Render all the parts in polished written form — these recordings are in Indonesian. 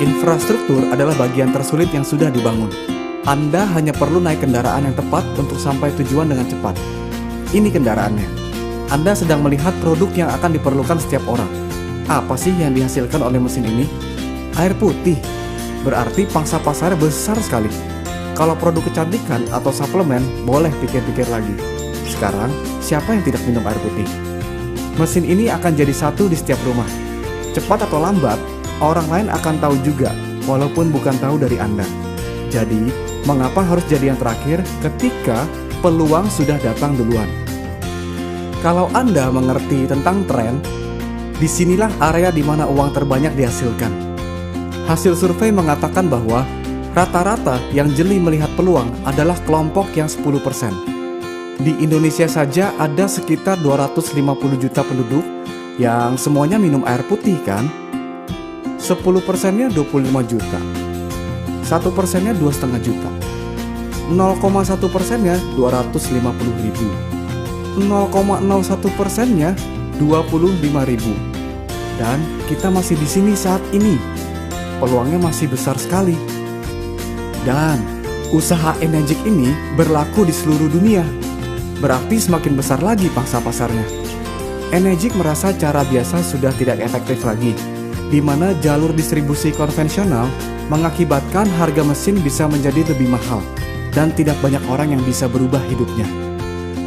Infrastruktur adalah bagian tersulit yang sudah dibangun. Anda hanya perlu naik kendaraan yang tepat untuk sampai tujuan dengan cepat. Ini kendaraannya. Anda sedang melihat produk yang akan diperlukan setiap orang. Apa sih yang dihasilkan oleh mesin ini? Air putih. Berarti pangsa pasar besar sekali. Kalau produk kecantikan atau suplemen, boleh pikir-pikir lagi. Sekarang, siapa yang tidak minum air putih? Mesin ini akan jadi satu di setiap rumah. Cepat atau lambat, orang lain akan tahu juga, walaupun bukan tahu dari Anda. Jadi, mengapa harus jadi yang terakhir ketika peluang sudah datang duluan? Kalau Anda mengerti tentang tren, disinilah area di mana uang terbanyak dihasilkan. Hasil survei mengatakan bahwa rata-rata yang jeli melihat peluang adalah kelompok yang 10%. Di Indonesia saja ada sekitar 250 juta penduduk yang semuanya minum air putih kan? 10%-nya 25 juta. 1%-nya 2,5 juta. 0,1%-nya 250 ribu. 0,01%-nya 25 ribu. Dan kita masih di sini saat ini. Peluangnya masih besar sekali. Dan usaha Enegic ini berlaku di seluruh dunia. Berarti semakin besar lagi pangsa pasarnya. Enegic merasa cara biasa sudah tidak efektif lagi, di mana jalur distribusi konvensional mengakibatkan harga mesin bisa menjadi lebih mahal dan tidak banyak orang yang bisa berubah hidupnya.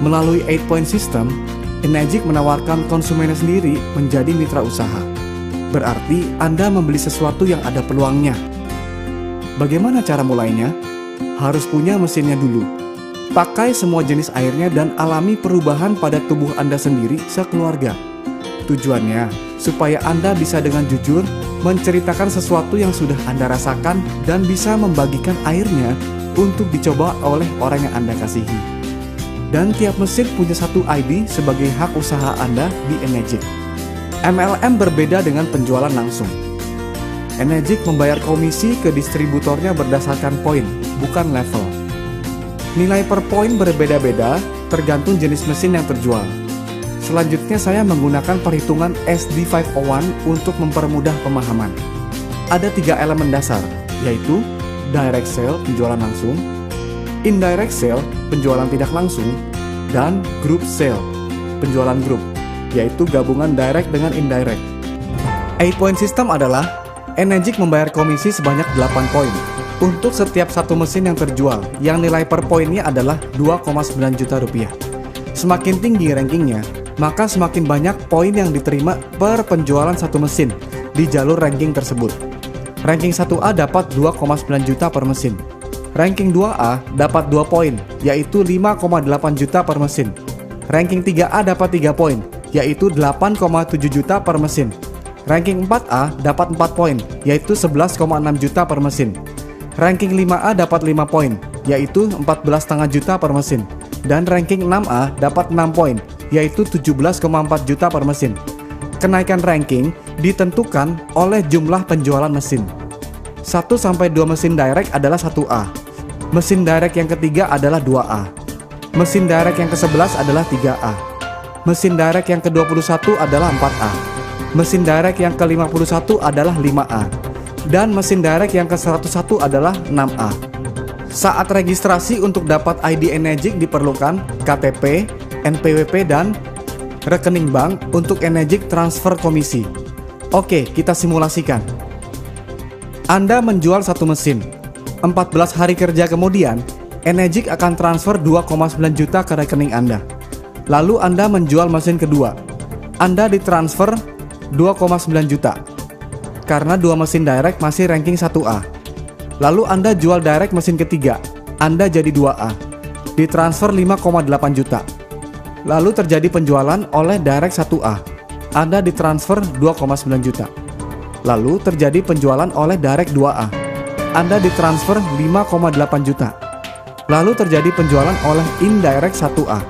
Melalui 8-point system, Enegic menawarkan konsumennya sendiri menjadi mitra usaha. Berarti Anda membeli sesuatu yang ada peluangnya. Bagaimana cara mulainya? Harus punya mesinnya dulu. Pakai semua jenis airnya dan alami perubahan pada tubuh Anda sendiri sekeluarga. Tujuannya, supaya Anda bisa dengan jujur menceritakan sesuatu yang sudah Anda rasakan dan bisa membagikan airnya untuk dicoba oleh orang yang Anda kasihi. Dan tiap mesin punya satu ID sebagai hak usaha Anda di Enegic. MLM berbeda dengan penjualan langsung. Enegic membayar komisi ke distributornya berdasarkan poin, bukan level. Nilai per poin berbeda-beda tergantung jenis mesin yang terjual. Selanjutnya saya menggunakan perhitungan SD501 untuk mempermudah pemahaman. Ada 3 elemen dasar, yaitu direct sale, penjualan langsung, indirect sale, penjualan tidak langsung, dan group sale, penjualan grup, yaitu gabungan direct dengan indirect. 8-point system adalah Enegic membayar komisi sebanyak 8 poin untuk setiap satu mesin yang terjual, yang nilai per poinnya adalah 2,9 juta rupiah. Semakin tinggi rankingnya, maka semakin banyak poin yang diterima per penjualan satu mesin di jalur ranking tersebut. Ranking 1A dapat 2,9 juta per mesin. Ranking 2A dapat 2 poin, yaitu 5,8 juta per mesin. Ranking 3A dapat 3 poin, yaitu 8,7 juta per mesin. Ranking 4A dapat 4 poin, yaitu 11,6 juta per mesin. Ranking 5A dapat 5 poin, yaitu 14,5 juta per mesin. Dan ranking 6A dapat 6 poin, yaitu 17,4 juta per mesin. Kenaikan ranking ditentukan oleh jumlah penjualan mesin. 1-2 mesin direct adalah 1A. Mesin direct yang ketiga adalah 2A. Mesin direct yang ke-11 adalah 3A. Mesin direct yang ke-21 adalah 4A. Mesin direct yang ke-51 adalah 5A. Dan mesin direct yang ke-101 adalah 6A. Saat registrasi untuk dapat ID Enegic diperlukan KTP, NPWP, dan rekening bank untuk Enegic transfer komisi. Oke, kita simulasikan. Anda menjual satu mesin. 14 hari kerja kemudian, Enegic akan transfer 2,9 juta ke rekening Anda. Lalu Anda menjual mesin kedua. Anda ditransfer 2,9 juta. Karena 2 mesin direct masih ranking 1A. Lalu Anda jual direct mesin ketiga. Anda jadi 2A. Ditransfer 5,8 juta. Lalu terjadi penjualan oleh direct 1A. Anda ditransfer 2,9 juta. Lalu terjadi penjualan oleh direct 2A. Anda ditransfer 5,8 juta. Lalu terjadi penjualan oleh indirect 1A.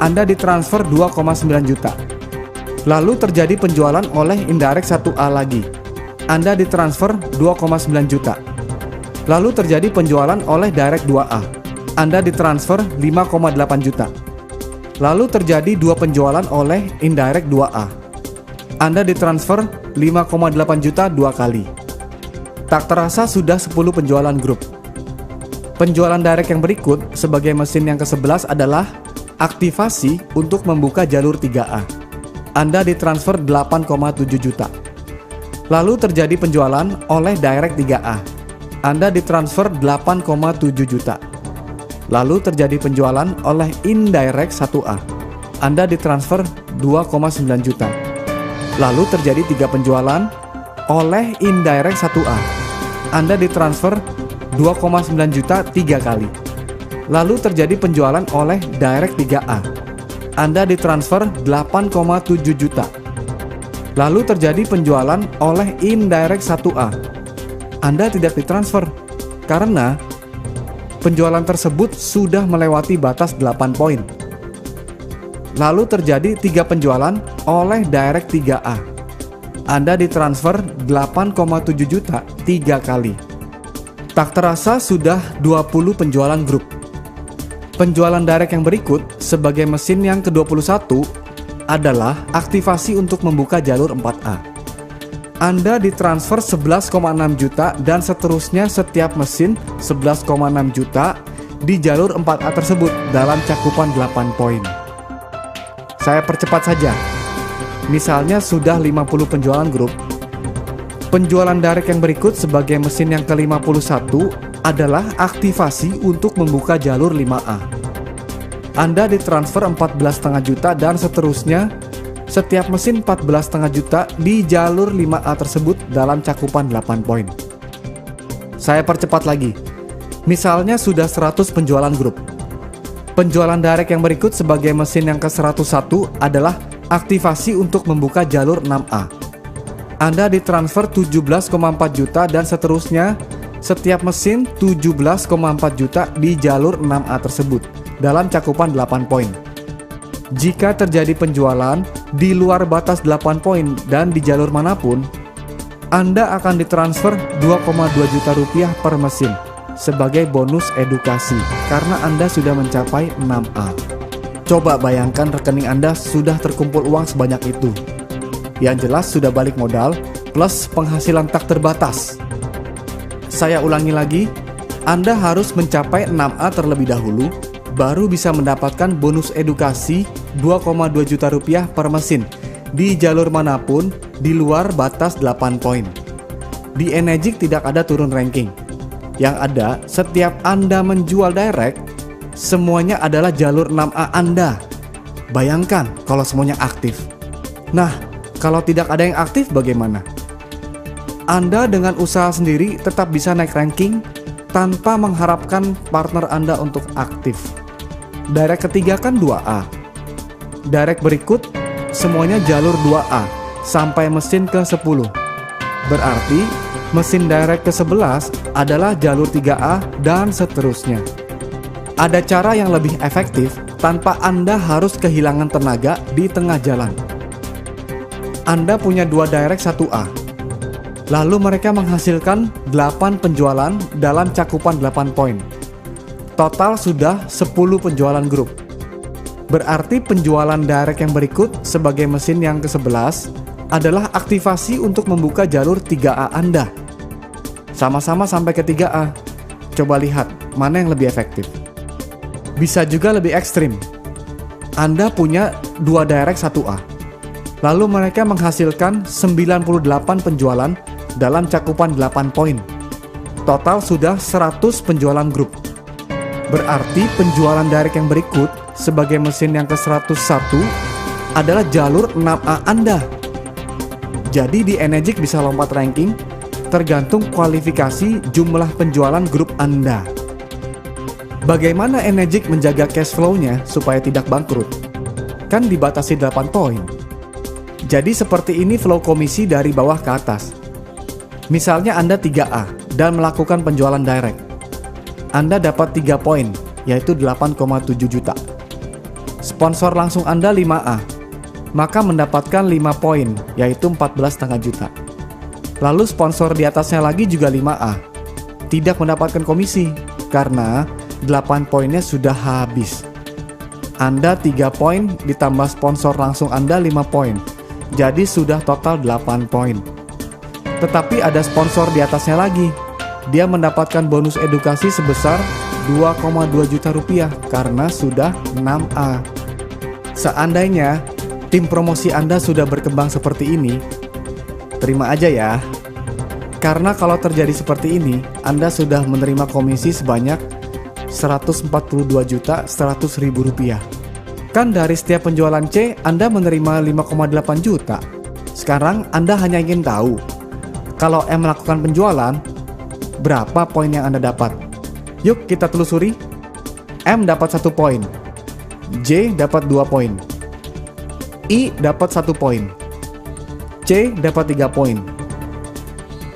Anda ditransfer 2,9 juta. Lalu terjadi penjualan oleh indirect 1A lagi. Anda ditransfer 2,9 juta. Lalu terjadi penjualan oleh direct 2A. Anda ditransfer 5,8 juta. Lalu terjadi 2 penjualan oleh indirect 2A. Anda ditransfer 5,8 juta 2 kali. Tak terasa sudah 10 penjualan grup. Penjualan direct yang berikut sebagai mesin yang ke-11 adalah aktivasi untuk membuka jalur 3A. Anda ditransfer 8,7 juta. Lalu terjadi penjualan oleh direct 3A. Anda ditransfer 8,7 juta. Lalu terjadi penjualan oleh indirect 1A. Anda ditransfer 2,9 juta. Lalu terjadi 3 penjualan oleh indirect 1A. Anda ditransfer 2,9 juta 3 kali. Lalu terjadi penjualan oleh direct 3A. Anda ditransfer 8,7 juta. Lalu terjadi penjualan oleh indirect 1A. Anda tidak ditransfer karena penjualan tersebut sudah melewati batas 8 poin. Lalu terjadi 3 penjualan oleh direct 3A. Anda ditransfer 8,7 juta 3 kali. Tak terasa sudah 20 penjualan grup. Penjualan direct yang berikut sebagai mesin yang ke-21 adalah aktivasi untuk membuka jalur 4A. Anda ditransfer 11,6 juta dan seterusnya setiap mesin 11,6 juta di jalur 4A tersebut dalam cakupan 8 poin. Saya percepat saja. Misalnya sudah 50 penjualan grup. Penjualan direct yang berikut sebagai mesin yang ke-51 adalah aktivasi untuk membuka jalur 5A. Anda ditransfer 14,5 juta dan seterusnya setiap mesin 14,5 juta di jalur 5A tersebut dalam cakupan 8 poin. Saya percepat lagi. Misalnya sudah 100 penjualan grup. Penjualan direct yang berikut sebagai mesin yang ke-101 adalah aktivasi untuk membuka jalur 6A. Anda ditransfer 17,4 juta dan seterusnya setiap mesin 17,4 juta di jalur 6A tersebut dalam cakupan 8 poin. Jika terjadi penjualan di luar batas 8 poin dan di jalur manapun, Anda akan ditransfer 2,2 juta rupiah per mesin sebagai bonus edukasi karena Anda sudah mencapai 6A. Coba bayangkan rekening Anda sudah terkumpul uang sebanyak itu. Yang jelas sudah balik modal plus penghasilan tak terbatas. Saya ulangi lagi, Anda harus mencapai 6A terlebih dahulu, baru bisa mendapatkan bonus edukasi 2,2 juta rupiah per mesin di jalur manapun di luar batas 8 poin. Di Enegic tidak ada turun ranking. Yang ada, setiap Anda menjual direct, semuanya adalah jalur 6A Anda. Bayangkan kalau semuanya aktif. Nah, kalau tidak ada yang aktif bagaimana? Anda dengan usaha sendiri tetap bisa naik ranking tanpa mengharapkan partner Anda untuk aktif. Direct ketiga kan 2A. Direct berikut semuanya jalur 2A sampai mesin ke-10. Berarti mesin direct ke-11 adalah jalur 3A dan seterusnya. Ada cara yang lebih efektif tanpa Anda harus kehilangan tenaga di tengah jalan. Anda punya 2 direct 1A. Lalu mereka menghasilkan 8 penjualan dalam cakupan 8 poin. Total sudah 10 penjualan grup. Berarti penjualan direct yang berikut sebagai mesin yang ke-11 adalah aktivasi untuk membuka jalur 3A Anda. Sama-sama sampai ke 3A. Coba lihat mana yang lebih efektif. Bisa juga lebih ekstrim. Anda punya 2 direct 1A. Lalu mereka menghasilkan 98 penjualan dalam cakupan 8 poin. Total sudah 100 penjualan grup. Berarti penjualan direct yang berikut sebagai mesin yang ke-101 adalah jalur 6A Anda. Jadi di Enegic bisa lompat ranking tergantung kualifikasi jumlah penjualan grup Anda. Bagaimana Enegic menjaga cash flow-nya supaya tidak bangkrut? Kan dibatasi 8 poin. Jadi seperti ini flow komisi dari bawah ke atas. Misalnya Anda 3A dan melakukan penjualan direct. Anda dapat 3 poin, yaitu 8,7 juta. Sponsor langsung Anda 5A, maka mendapatkan 5 poin, yaitu 14,5 juta. Lalu sponsor di atasnya lagi juga 5A. Tidak mendapatkan komisi, karena 8 poinnya sudah habis. Anda 3 poin ditambah sponsor langsung Anda 5 poin. Jadi sudah total 8 poin. Tetapi ada sponsor di atasnya lagi. Dia mendapatkan bonus edukasi sebesar 2,2 juta rupiah karena sudah 6A. Seandainya tim promosi Anda sudah berkembang seperti ini, terima aja ya. Karena kalau terjadi seperti ini, Anda sudah menerima komisi sebanyak 142.100.000 rupiah. Kan dari setiap penjualan C, Anda menerima 5,8 juta. Sekarang Anda hanya ingin tahu, kalau M melakukan penjualan, berapa poin yang Anda dapat? Yuk kita telusuri. M dapat 1 poin, J dapat 2 poin, I dapat 1 poin, C dapat 3 poin.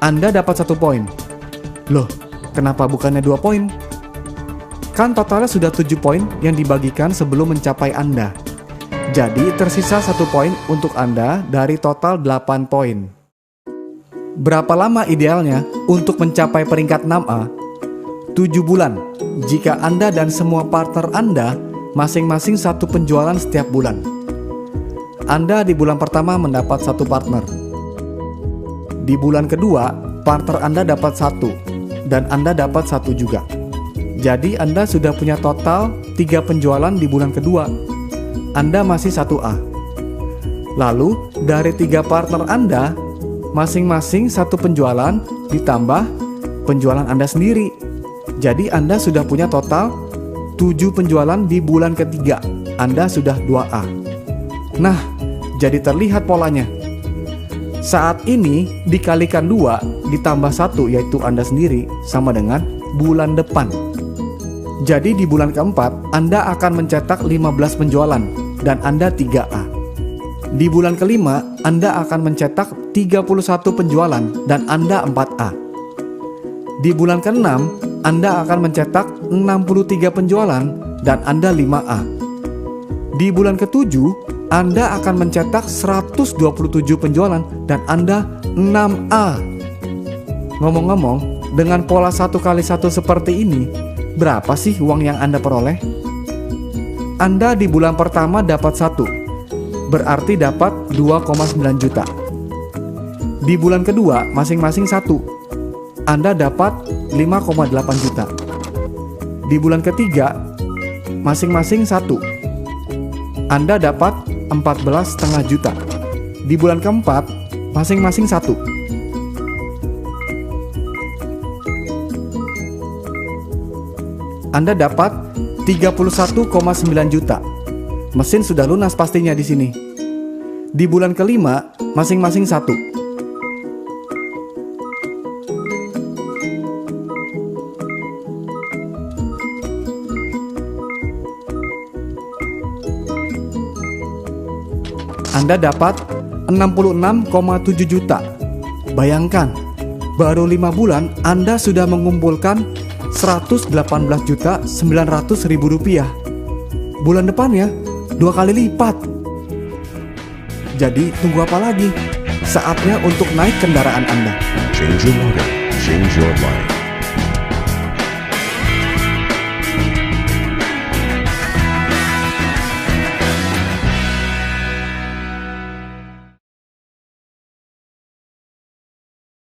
Anda dapat 1 poin. Loh, kenapa bukannya 2 poin? Kan totalnya sudah 7 poin yang dibagikan sebelum mencapai Anda. Jadi tersisa 1 poin untuk Anda dari total 8 poin. Berapa lama idealnya untuk mencapai peringkat 6A? 7 bulan jika Anda dan semua partner Anda masing-masing 1 penjualan setiap bulan. Anda di bulan pertama mendapat 1 partner. Di bulan kedua, partner Anda dapat 1 dan Anda dapat 1 juga. Jadi Anda sudah punya total 3 penjualan di bulan kedua. Anda masih 1A. Lalu dari 3 partner Anda, masing-masing 1 penjualan ditambah penjualan Anda sendiri. Jadi Anda sudah punya total 7 penjualan di bulan ketiga. Anda sudah 2A. Nah, jadi terlihat polanya. Saat ini dikalikan 2 ditambah 1 yaitu Anda sendiri sama dengan bulan depan. Jadi di bulan keempat Anda akan mencetak 15 penjualan dan Anda 3A. Di bulan kelima, Anda akan mencetak 31 penjualan dan Anda 4A. Di bulan ke-6, Anda akan mencetak 63 penjualan dan Anda 5A. Di bulan ke-7, Anda akan mencetak 127 penjualan dan Anda 6A. Ngomong-ngomong, dengan pola 1x1 seperti ini, berapa sih uang yang Anda peroleh? Anda di bulan pertama dapat 1. Berarti dapat 2,9 juta. Di bulan kedua masing-masing 1. Anda dapat 5,8 juta. Di bulan ketiga masing-masing 1. Anda dapat 14,5 juta. Di bulan keempat masing-masing 1. Anda dapat 31,9 juta. Mesin sudah lunas pastinya di sini. Di bulan kelima, masing-masing 1. Anda dapat 66,7 juta. Bayangkan, baru 5 bulan Anda sudah mengumpulkan 118.900.000 rupiah. Bulan depannya 2 kali lipat. Jadi tunggu apa lagi? Saatnya untuk naik kendaraan Anda. Change your water, change your life.